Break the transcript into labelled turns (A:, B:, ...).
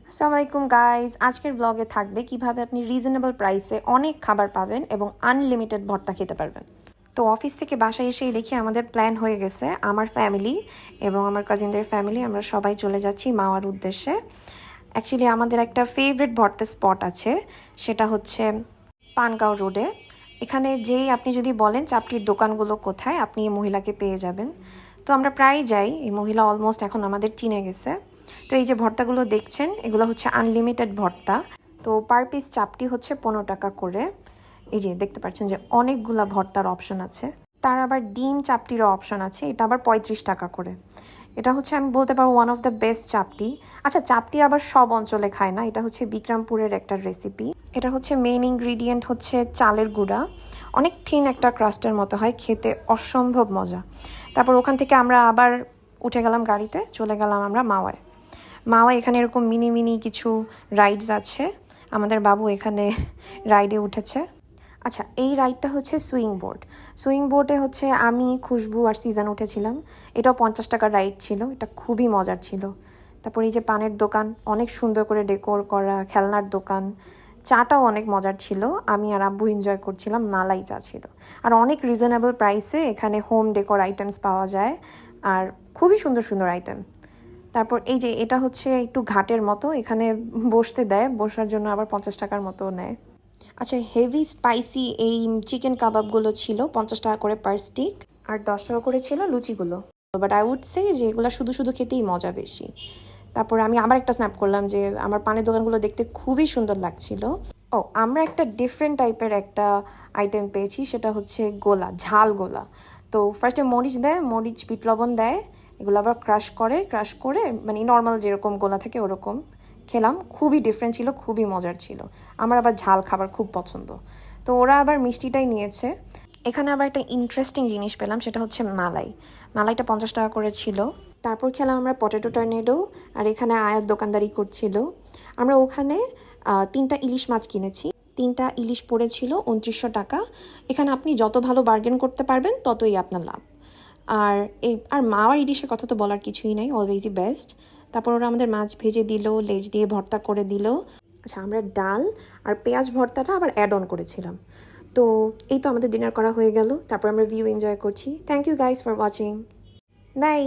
A: আসসালামু আলাইকুম গাইজ, আজকের ব্লগে থাকবে কিভাবে আপনি রিজনেবল প্রাইসে অনেক খাবার পাবেন এবং আনলিমিটেড ভর্তা খেতে পারবেন। তো অফিস থেকে বাসায় এসেই দেখি আমাদের প্ল্যান হয়ে গেছে, আমার ফ্যামিলি এবং আমার কাজিনদের ফ্যামিলি আমরা সবাই চলে যাচ্ছি মাওয়ার উদ্দেশ্যে। অ্যাকচুয়ালি আমাদের একটা ফেভারিট ভর্তা স্পট আছে, সেটা হচ্ছে পানগাঁও রোডে। এখানে যেই আপনি যদি বলেন চাপটির দোকানগুলো কোথায়, আপনি এই মহিলাকে পেয়ে যাবেন। তো আমরা প্রায় যাই, এই মহিলা অলমোস্ট এখন আমাদের চিনে গেছে। তো এই যে ভর্তাগুলো দেখছেন, এগুলো হচ্ছে আনলিমিটেড ভর্তা। তো পার পিস চাপটি হচ্ছে 15 টাকা করে। এই যে দেখতে পাচ্ছেন যে অনেকগুলা ভর্তার অপশন আছে। তার আবার ডিম চাপটিরও অপশন আছে, এটা আবার 35 টাকা করে। এটা হচ্ছে আমি বলতে পারবো ওয়ান অফ দ্য বেস্ট চাপটি। আচ্ছা, চাপটি আবার সব অঞ্চলে খায় না, এটা হচ্ছে বিক্রমপুরের একটা রেসিপি। এটা হচ্ছে মেইন ইনগ্রিডিয়েন্ট হচ্ছে চালের গুঁড়া, অনেক থিন একটা ক্রাস্টের মতো হয়, খেতে অসম্ভব মজা। তারপর ওখান থেকে আমরা আবার উঠে গেলাম গাড়িতে, চলে গেলাম আমরা মাওয়ায়। এখানে এরকম মিনি মিনি কিছু রাইডস আছে, আমাদের বাবু এখানে রাইডে উঠেছে। আচ্ছা, এই রাইডটা হচ্ছে সুইং বোর্ড। সুইং বোর্ডে হচ্ছে আমি, খুশবু আর সিজন উঠেছিলাম। এটাও 50 টাকার রাইড ছিল, এটা খুবই মজার ছিল। তারপর এই যে পানের দোকান, অনেক সুন্দর করে ডেকোর করা, খেলনার দোকান। চাটাও অনেক মজার ছিল, আমি আর আব্বু এনজয় করছিলাম, মালাই চা ছিল। আর অনেক রিজনেবল প্রাইসে এখানে হোম ডেকোর আইটেমস পাওয়া যায়, আর খুবই সুন্দর সুন্দর আইটেম। তারপর এই যে এটা হচ্ছে একটু ঘাটের মতো, এখানে বসতে দেয়, বসার জন্য আবার 50 টাকার মতো নেয়। আচ্ছা, হেভি স্পাইসি এই চিকেন কাবাবগুলো ছিল 50 টাকা করে পার স্টিক, আর 10 টাকা করে ছিল লুচিগুলো। বাট আই উড সে যে এগুলো শুধু শুধু খেতেই মজা বেশি। তারপর আমি আবার একটা স্ন্যাপ করলাম যে আমার পানের দোকানগুলো দেখতে খুবই সুন্দর লাগছিল। ও, আমরা একটা ডিফারেন্ট টাইপের একটা আইটেম পেয়েছি, সেটা হচ্ছে গোলা, ঝাল গোলা। তো ফার্স্টে মরিচ দেয়, মরিচ বিট লবণ দেয়, এগুলো আবার ক্রাশ করে মানে নর্মাল যেরকম গোলা থাকে ওরকম খেলাম। খুবই ডিফারেন্ট ছিল, খুবই মজার ছিল। আমার আবার ঝাল খাবার খুব পছন্দ, তো ওরা আবার মিষ্টিটাই নিয়েছে। এখানে আবার একটা ইন্টারেস্টিং জিনিস পেলাম, সেটা হচ্ছে মালাইটা 50 টাকা করে ছিল। তারপর খেলাম আমরা পটেটো টর্নেডো, আর এখানে আয়াত দোকানদারি করছিল। আমরা ওখানে 3টা ইলিশ মাছ কিনেছি, 3টা ইলিশ পড়েছিল 2900 টাকা। এখানে আপনি যত ভালো বার্গেন করতে পারবেন ততই আপনার লাভ। আর মাওয়ার ইলিশের কথা তো বলার কিছুই নাই, অলওয়েজই বেস্ট। তারপর ওরা আমাদের মাছ ভেজে দিল, লেজ দিয়ে ভর্তা করে দিল। আচ্ছা, আমরা ডাল আর পেঁয়াজ ভর্তাটা আবার অ্যাড অন করেছিলাম। তো এই তো আমাদের ডিনার করা হয়ে গেল, তারপর আমরা ভিউ এনজয় করছি। Thank you guys for watching, by.